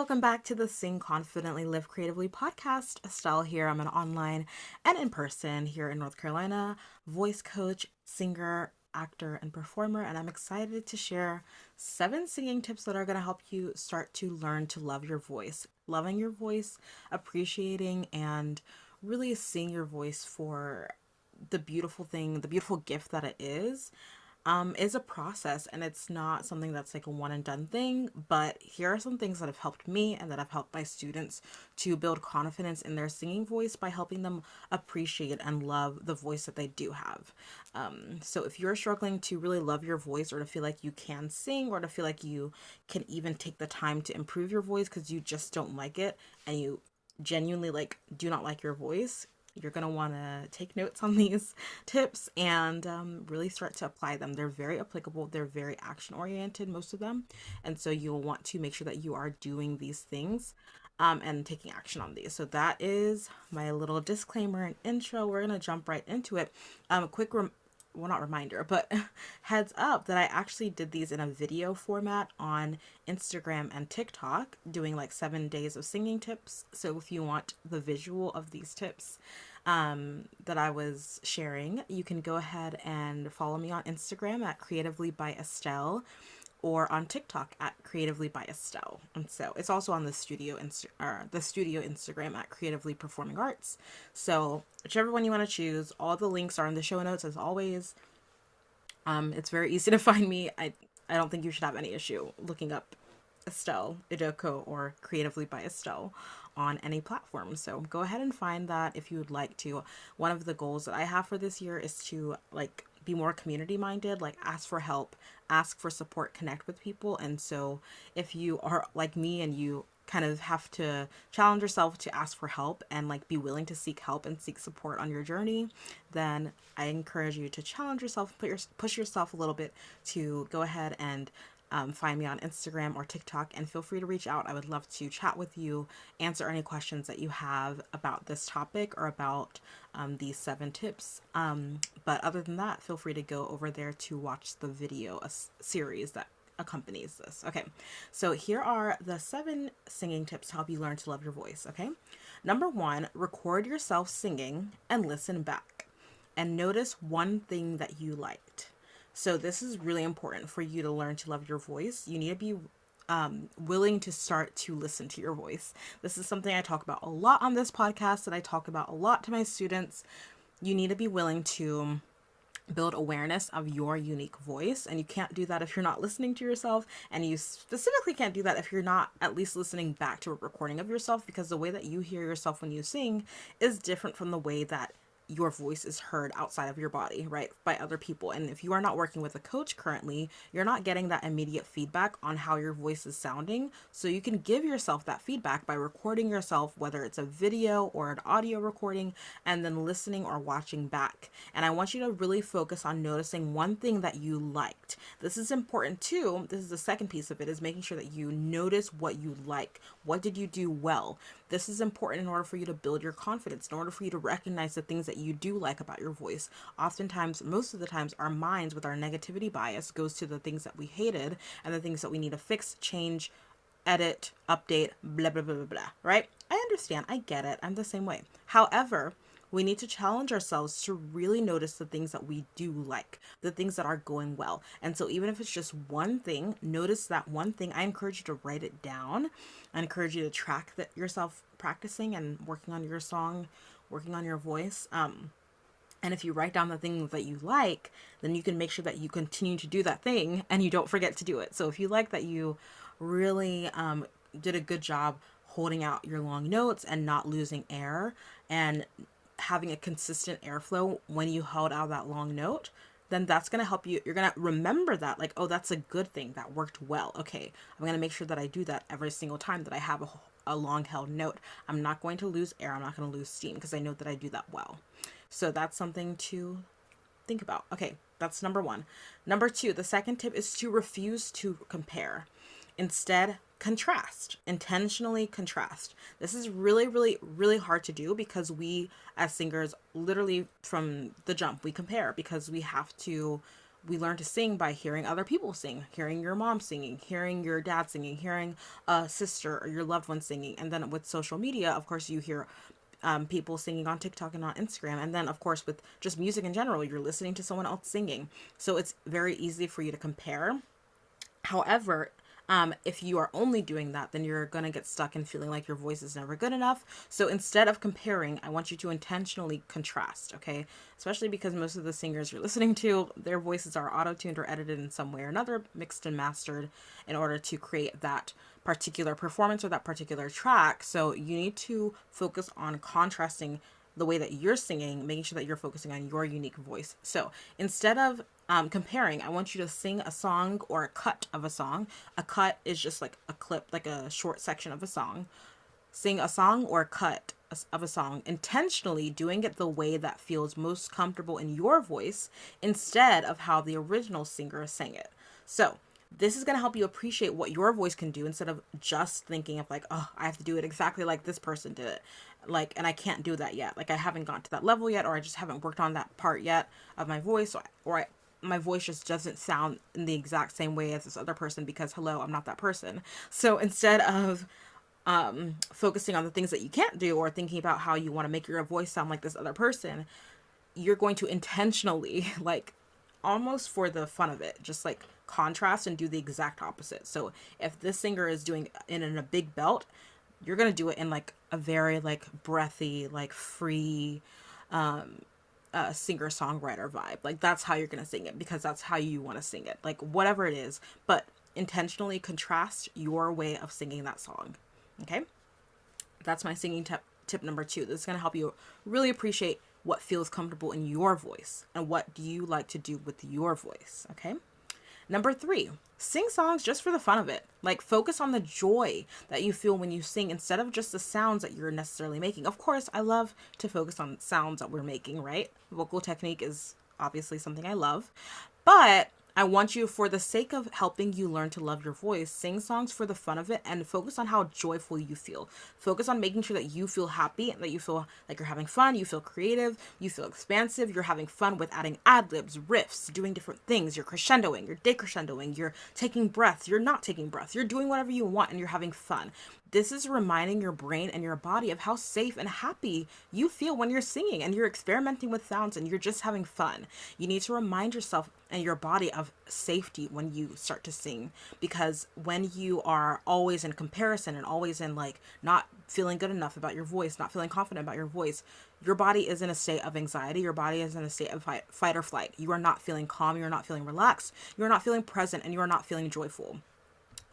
welcome back to the Sing Confidently Live Creatively podcast. Estelle here. I'm an online and in person here in North Carolina voice coach, singer, actor, and performer, and I'm excited to share 7 singing tips that are going to help you start to learn to love your voice, loving your voice, appreciating, and really seeing your voice for the beautiful thing, the beautiful gift that it is a process, and it's not something that's like a one and done thing. But here are some things that have helped me and that have helped my students to build confidence in their singing voice by helping them appreciate and love the voice that they do have. So if you're struggling to really love your voice, or to feel like you can sing, or to feel like you can even take the time to improve your voice because you just don't like it and you genuinely like do not like your voice, you're going to want to take notes on these tips and really start to apply them. They're very applicable, they're very action oriented, most of them. And so you'll want to make sure that you are doing these things and taking action on these. So that is my little disclaimer and intro. We're going to jump right into it. Quick well, not reminder, but heads up that I actually did these in a video format on Instagram and TikTok, doing like 7 days of singing tips. So if you want the visual of these tips that I was sharing, you can go ahead and follow me on Instagram at Creatively by Estelle, or on TikTok at Creatively by Estelle. And so it's also on the studio Instagram at Creatively Performing Arts. So whichever one you want to choose, all the links are in the show notes as always. It's very easy to find me. I don't think you should have any issue looking up Estelle Idoko or Creatively by Estelle on any platform. So go ahead and find that if you would like to. One of the goals that I have for this year is to like be more community minded, like ask for help, ask for support, connect with people. And so if you are like me and you kind of have to challenge yourself to ask for help and like be willing to seek help and seek support on your journey, then I encourage you to challenge yourself, push yourself a little bit, to go ahead and find me on Instagram or TikTok, and feel free to reach out. I would love to chat with you, answer any questions that you have about this topic or about these 7 tips. But other than that, feel free to go over there to watch the video, series that accompanies this. Okay, so here are the 7 singing tips to help you learn to love your voice. Okay, number 1, record yourself singing and listen back and notice one thing that you liked. So this is really important for you to learn to love your voice. You need to be willing to start to listen to your voice. This is something I talk about a lot on this podcast, that I talk about a lot to my students. You need to be willing to build awareness of your unique voice, and you can't do that if you're not listening to yourself, and you specifically can't do that if you're not at least listening back to a recording of yourself, because the way that you hear yourself when you sing is different from the way that your voice is heard outside of your body, right, by other people. And if you are not working with a coach currently, you're not getting that immediate feedback on how your voice is sounding. So you can give yourself that feedback by recording yourself, whether it's a video or an audio recording, and then listening or watching back. And I want you to really focus on noticing one thing that you liked. This is important too. This is the second piece of it, is making sure that you notice what you like. What did you do well? This is important in order for you to build your confidence, in order for you to recognize the things that you do like about your voice. Oftentimes, most of the times, our minds with our negativity bias goes to the things that we hated and the things that we need to fix, change, edit, update, blah, blah, blah, blah, blah, right? I understand. I get it. I'm the same way. However, we need to challenge ourselves to really notice the things that we do like, the things that are going well. And so even if it's just one thing, notice that one thing. I encourage you to write it down. I encourage you to track that yourself practicing and working on your song, working on your voice. And if you write down the things that you like, then you can make sure that you continue to do that thing and you don't forget to do it. So if you like that you really did a good job holding out your long notes and not losing air and having a consistent airflow when you held out that long note, then that's going to help you. You're going to remember that, like, oh, that's a good thing. That worked well. Okay, I'm going to make sure that I do that every single time that I have a long held note. I'm not going to lose air. I'm not going to lose steam because I know that I do that well. So that's something to think about. Okay, that's number 1. Number 2, the second tip is to refuse to compare. Instead, contrast. Intentionally contrast. This is really, really, really hard to do because we as singers, literally from the jump, we compare, because we have to we learn to sing by hearing other people sing, hearing your mom singing, hearing your dad singing, hearing a sister or your loved one singing. And then with social media, of course, you hear people singing on TikTok and on Instagram. And then, of course, with just music in general, you're listening to someone else singing. So it's very easy for you to compare. However, if you are only doing that, then you're going to get stuck in feeling like your voice is never good enough. So instead of comparing, I want you to intentionally contrast, okay? Especially because most of the singers you're listening to, their voices are auto-tuned or edited in some way or another, mixed and mastered in order to create that particular performance or that particular track. So you need to focus on contrasting the way that you're singing, making sure that you're focusing on your unique voice. So instead of comparing, I want you to sing a song or a cut of a song. A cut is just like a clip, like a short section of a song. Sing a song or a cut of a song, intentionally doing it the way that feels most comfortable in your voice instead of how the original singer sang it. So this is going to help you appreciate what your voice can do instead of just thinking of like, oh, I have to do it exactly like this person did it. Like, and I can't do that yet. Like, I haven't gotten to that level yet, or I just haven't worked on that part yet of my voice, my voice just doesn't sound in the exact same way as this other person because, hello, I'm not that person. So instead of focusing on the things that you can't do or thinking about how you want to make your voice sound like this other person, you're going to intentionally, like, almost for the fun of it, just like contrast and do the exact opposite. So if this singer is doing it in a big belt, you're going to do it in like a very like breathy, like free singer-songwriter vibe. Like that's how you're going to sing it because that's how you want to sing it. Like whatever it is, but intentionally contrast your way of singing that song. Okay? That's my singing tip number 2. This is going to help you really appreciate what feels comfortable in your voice and what do you like to do with your voice. Okay? Number 3, sing songs just for the fun of it. Like focus on the joy that you feel when you sing instead of just the sounds that you're necessarily making. Of course, I love to focus on sounds that we're making, right? Vocal technique is obviously something I love, but I want you, for the sake of helping you learn to love your voice, sing songs for the fun of it and focus on how joyful you feel. Focus on making sure that you feel happy, that you feel like you're having fun, you feel creative, you feel expansive, you're having fun with adding ad-libs, riffs, doing different things, you're crescendoing, you're decrescendoing, you're taking breaths, you're not taking breaths, you're doing whatever you want and you're having fun. This is reminding your brain and your body of how safe and happy you feel when you're singing and you're experimenting with sounds and you're just having fun. You need to remind yourself and your body of safety when you start to sing, because when you are always in comparison and always in like not feeling good enough about your voice, not feeling confident about your voice, your body is in a state of anxiety. Your body is in a state of fight or flight. You are not feeling calm. You're not feeling relaxed. You're not feeling present, and you are not feeling joyful.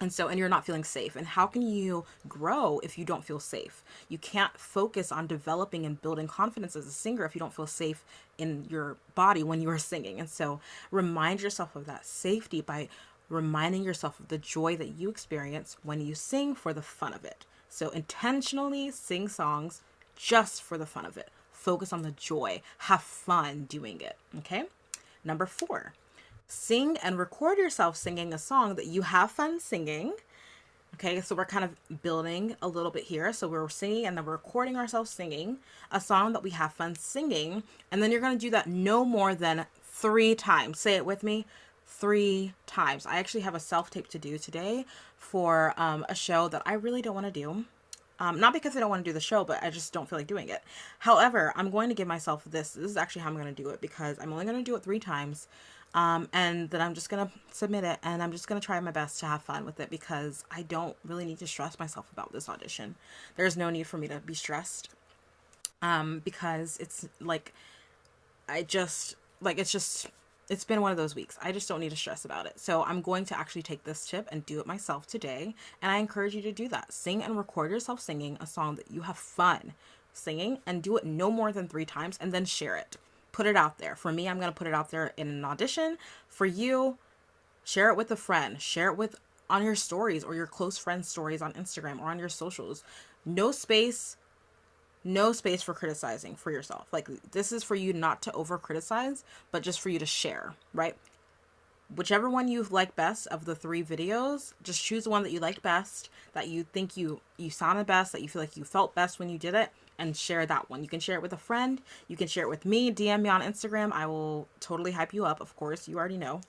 And you're not feeling safe. And how can you grow if you don't feel safe? You can't focus on developing and building confidence as a singer if you don't feel safe in your body when you are singing. And so remind yourself of that safety by reminding yourself of the joy that you experience when you sing for the fun of it. So intentionally sing songs just for the fun of it. Focus on the joy. Have fun doing it. Okay? Number 4. Sing and record yourself singing a song that you have fun singing. Okay, so we're kind of building a little bit here. So we're singing and then we're recording ourselves singing a song that we have fun singing. And then you're going to do that no more than 3 times. Say it with me. 3 times. I actually have a self-tape to do today for a show that I really don't want to do. Not because I don't want to do the show, but I just don't feel like doing it. However, I'm going to give myself this. This is actually how I'm going to do it because I'm only going to do it 3 times. And then I'm just going to submit it and I'm just going to try my best to have fun with it because I don't really need to stress myself about this audition. There's no need for me to be stressed. Because it's like, it's been one of those weeks. I just don't need to stress about it. So I'm going to actually take this tip and do it myself today. And I encourage you to do that. Sing and record yourself singing a song that you have fun singing and do it no more than 3 times and then share it. Put it out there. For me, I'm going to put it out there in an audition. For you, share it with a friend. Share it on your stories or your close friends' stories on Instagram or on your socials. No space for criticizing for yourself. Like, this is for you not to over criticize, but just for you to share, right? Whichever one you like best of the 3 videos, just choose the one that you liked best, that you think you sounded best, that you feel like you felt best when you did it, and share that one. You can share it with a friend. You can share it with me. DM me on Instagram. I will totally hype you up. Of course, you already know.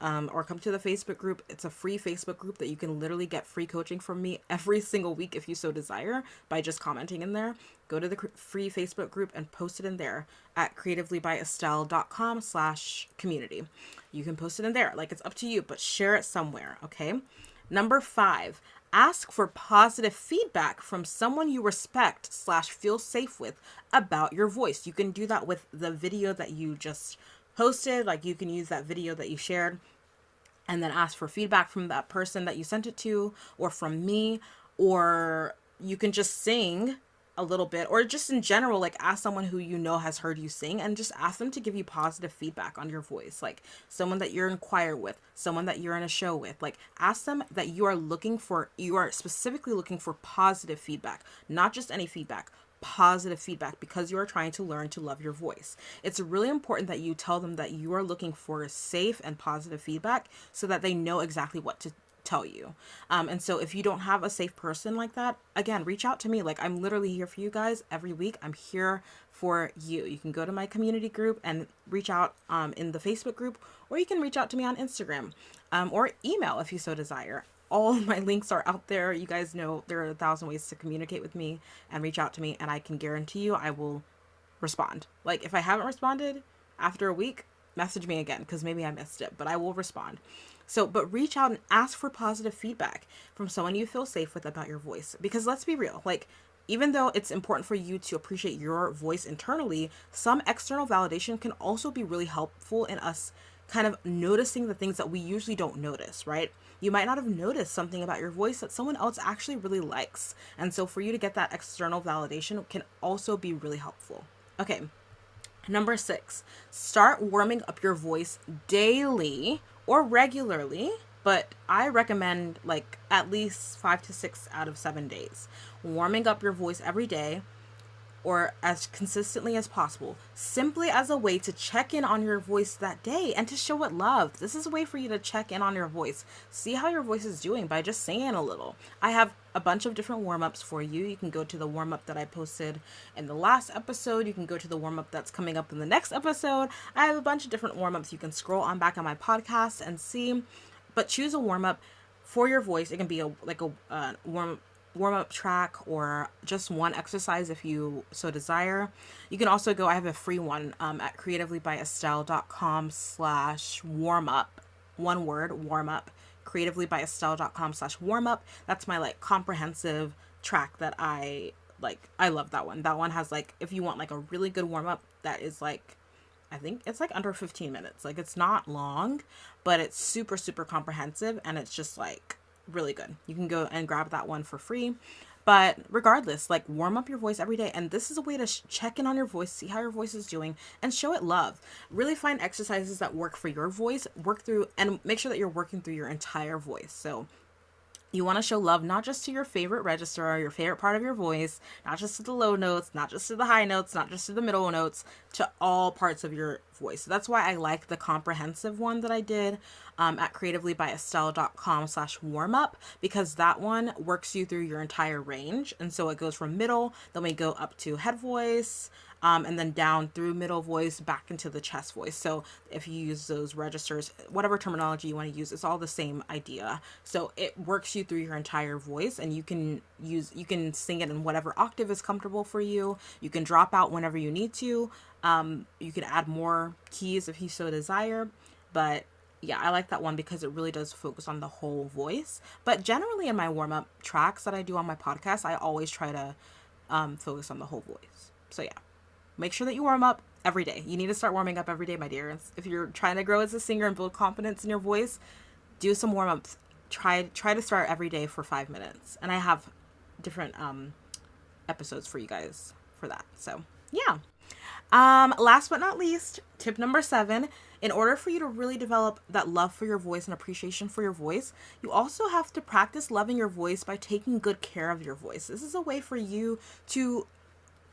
Or come to the Facebook group. It's a free Facebook group that you can literally get free coaching from me every single week if you so desire by just commenting in there. Go to the free Facebook group and post it in there at creativelybystelle.com/community. You can post it in there. Like, it's up to you, but share it somewhere, okay? Number 5, ask for positive feedback from someone you respect/feel safe with about your voice. You can do that with the video that you just posted. Like, you can use that video that you shared and then ask for feedback from that person that you sent it to, or from me, or you can just sing a little bit, or just in general, like, ask someone who you know has heard you sing and just ask them to give you positive feedback on your voice. Like, someone that you're in choir with, someone that you're in a show with, like, ask them that you are specifically looking for positive feedback, not just any feedback, positive feedback, because you are trying to learn to love your voice. It's really important that you tell them that you are looking for safe and positive feedback so that they know exactly what to tell you. And so if you don't have a safe person like that, again, reach out to me. Like, I'm literally here for you guys every week. I'm here for you. You can go to my community group and reach out in the Facebook group, or you can reach out to me on Instagram or email if you so desire. All my links are out there. You guys know there are 1,000 ways to communicate with me and reach out to me, and I can guarantee you I will respond. Like, if I haven't responded after a week, message me again, because maybe I missed it, but I will respond. So, but reach out and ask for positive feedback from someone you feel safe with about your voice. Because let's be real, like, even though it's important for you to appreciate your voice internally, some external validation can also be really helpful in us kind of noticing the things that we usually don't notice, right? You might not have noticed something about your voice that someone else actually really likes. And so for you to get that external validation can also be really helpful. Okay. Number 6, start warming up your voice daily or regularly, but I recommend like at least 5 to 6 out of 7 days. Warming up your voice every day or as consistently as possible, simply as a way to check in on your voice that day and to show it love. This is a way for you to check in on your voice. See how your voice is doing by just saying a little. I have a bunch of different warm-ups for you. You can go to the warm-up that I posted in the last episode. You can go to the warm-up that's coming up in the next episode. I have a bunch of different warm-ups. You can scroll on back on my podcast and see, but choose a warm-up for your voice. It can be a warm-up track or just one exercise if you so desire. You can also go, I have a free one at creativelybystelle.com/warmup, one word, warm-up, creativelybystelle.com/warmup. That's my like comprehensive track that I love that one. That one has like, if you want like a really good warm-up that is like, I think it's like under 15 minutes. Like, it's not long, but it's super, super comprehensive, and it's just like really good. You can go and grab that one for free. But regardless, like, warm up your voice every day. And this is a way to check in on your voice, see how your voice is doing, and show it love. Really find exercises that work for your voice, work through, and make sure that you're working through your entire voice. So you want to show love not just to your favorite register or your favorite part of your voice, not just to the low notes, not just to the high notes, not just to the middle notes, to all parts of your voice. So that's why I like the comprehensive one that I did at creativelybystelle.com/warmup, because that one works you through your entire range. And so it goes from middle, then we go up to head voice, and then down through middle voice back into the chest voice. So if you use those registers, whatever terminology you want to use, it's all the same idea. So it works you through your entire voice, and you can sing it in whatever octave is comfortable for you. You can drop out whenever you need to. You can add more keys if you so desire. But yeah, I like that one because it really does focus on the whole voice. But generally in my warm-up tracks that I do on my podcast, I always try to focus on the whole voice. So yeah. Make sure that you warm up every day. You need to start warming up every day, my dears. If you're trying to grow as a singer and build confidence in your voice, do some warm-ups. Try to start every day for 5 minutes. And I have different episodes for you guys for that. So, yeah. Last but not least, tip number 7, in order for you to really develop that love for your voice and appreciation for your voice, you also have to practice loving your voice by taking good care of your voice. This is a way for you to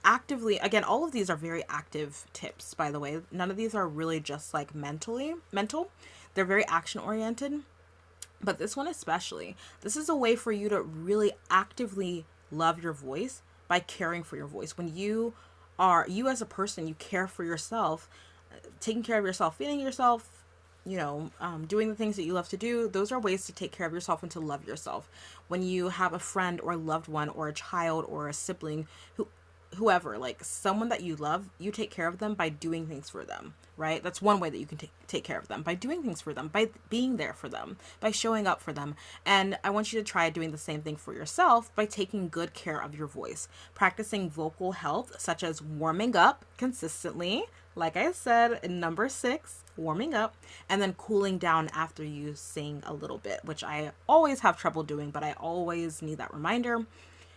actively, again, all of these are very active tips, by the way. None of these are really just like mental. They're very action oriented, but this one especially, this is a way for you to really actively love your voice by caring for your voice. When you as a person, you care for yourself, taking care of yourself, feeding yourself, doing the things that you love to do. Those are ways to take care of yourself and to love yourself. When you have a friend or a loved one or a child or a sibling whoever, like someone that you love, you take care of them by doing things for them, right? That's one way that you can take care of them, by doing things for them, by being there for them, by showing up for them. And I want you to try doing the same thing for yourself by taking good care of your voice, practicing vocal health, such as warming up consistently, like I said in number 6, warming up, and then cooling down after you sing a little bit, which I always have trouble doing, but I always need that reminder.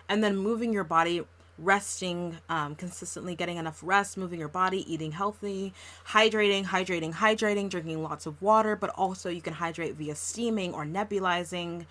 And then moving your body, resting consistently, getting enough rest, moving your body, eating healthy, hydrating, drinking lots of water, but also you can hydrate via steaming or nebulizing.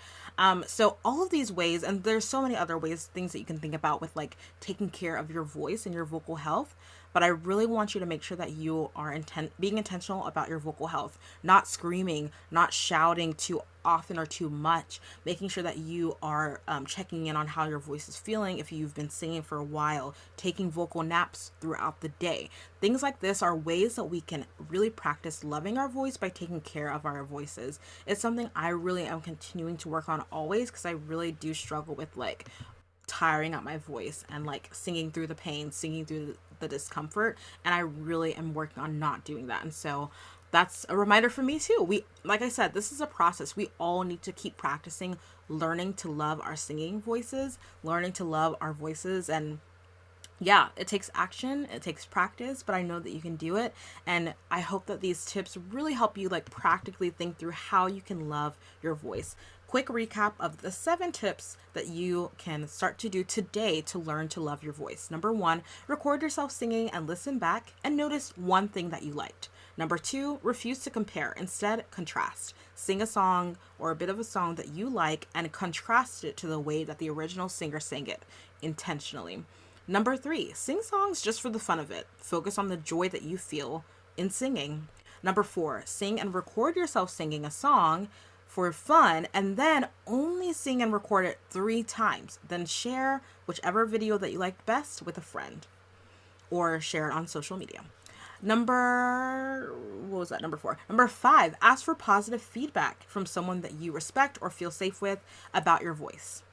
So all of these ways, and there's so many other ways, things that you can think about with like taking care of your voice and your vocal health. But I really want you to make sure that you are being intentional about your vocal health, not screaming, not shouting too often or too much, making sure that you are checking in on how your voice is feeling if you've been singing for a while, taking vocal naps throughout the day. Things like this are ways that we can really practice loving our voice by taking care of our voices. It's something I really am continuing to work on always, because I really do struggle with like tiring out my voice and like singing through the pain, singing through the discomfort, and I really am working on not doing that. And so that's a reminder for me too. Like I said, this is a process. We all need to keep practicing, learning to love our singing voices, learning to love our voices. And yeah, it takes action, it takes practice, but I know that you can do it. And I hope that these tips really help you like practically think through how you can love your voice. Quick recap of the 7 tips that you can start to do today to learn to love your voice. Number 1, record yourself singing and listen back and notice one thing that you liked. Number 2, refuse to compare. Instead, contrast. Sing a song or a bit of a song that you like and contrast it to the way that the original singer sang it intentionally. Number 3, sing songs just for the fun of it. Focus on the joy that you feel in singing. Number 4, sing and record yourself singing a song for fun, and then only sing and record it 3 times. Then share whichever video that you liked best with a friend or share it on social media. Number 4. Number 5, ask for positive feedback from someone that you respect or feel safe with about your voice.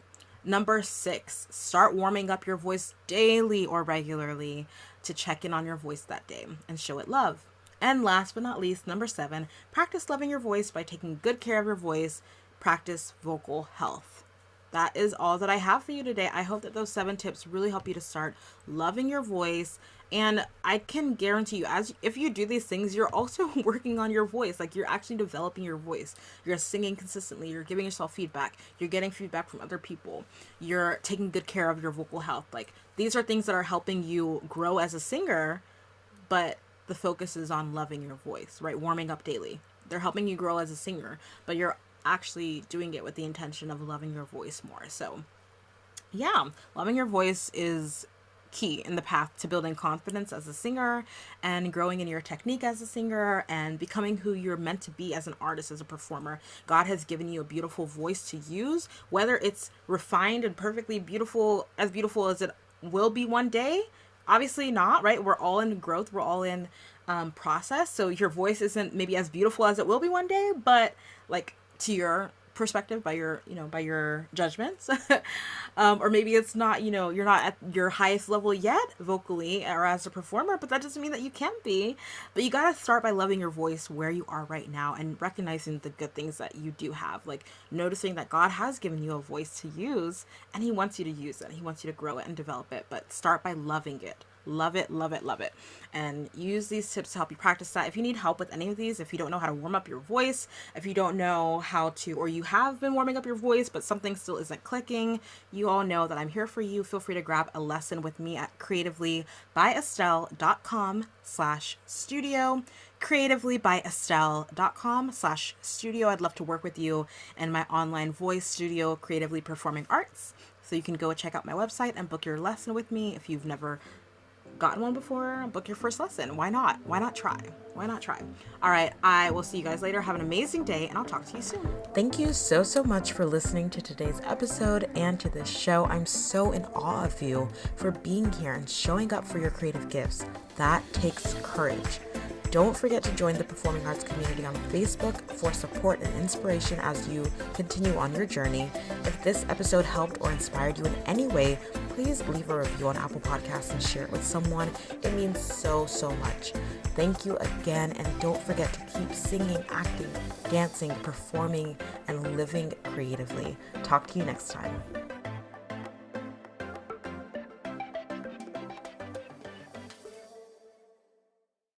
Number 6, start warming up your voice daily or regularly to check in on your voice that day and show it love. And last but not least, number 7, practice loving your voice by taking good care of your voice. Practice vocal health. That is all that I have for you today. I hope that those 7 tips really help you to start loving your voice. And I can guarantee you, if you do these things, you're also working on your voice. Like, you're actually developing your voice. You're singing consistently. You're giving yourself feedback. You're getting feedback from other people. You're taking good care of your vocal health. Like, these are things that are helping you grow as a singer, but the focus is on loving your voice, right? Warming up daily. They're helping you grow as a singer, but you're actually doing it with the intention of loving your voice more. So yeah, loving your voice is key in the path to building confidence as a singer and growing in your technique as a singer and becoming who you're meant to be as an artist, as a performer. God has given you a beautiful voice to use, whether it's refined and perfectly beautiful as it will be one day. Obviously not, right? We're all in growth. We're all in process. So your voice isn't maybe as beautiful as it will be one day, but like to your perspective, by your judgments, or maybe it's not, you're not at your highest level yet vocally or as a performer, but that doesn't mean that you can't be. But you got to start by loving your voice where you are right now and recognizing the good things that you do have, like noticing that God has given you a voice to use and he wants you to use it. He wants you to grow it and develop it, but start by loving it. Love it, love it, love it. And use these tips to help you practice that. If you need help with any of these, if you don't know how to warm up your voice, if you don't know how to, or you have been warming up your voice, but something still isn't clicking, you all know that I'm here for you. Feel free to grab a lesson with me at creativelybyestelle.com/studio. creativelybyestelle.com/studio. I'd love to work with you in my online voice studio, Creatively Performing Arts. So you can go check out my website and book your lesson with me if you've never gotten one before, book your first lesson. Why not? Why not try? Why not try? All right, I will see you guys later. Have an amazing day, and I'll talk to you soon. Thank you so much for listening to today's episode and to this show. I'm so in awe of you for being here and showing up for your creative gifts. That takes courage. Don't forget to join the Performing Arts community on Facebook for support and inspiration as you continue on your journey. If this episode helped or inspired you in any way, please leave a review on Apple Podcasts and share it with someone. It means so much. Thank you again, and don't forget to keep singing, acting, dancing, performing, and living creatively. Talk to you next time.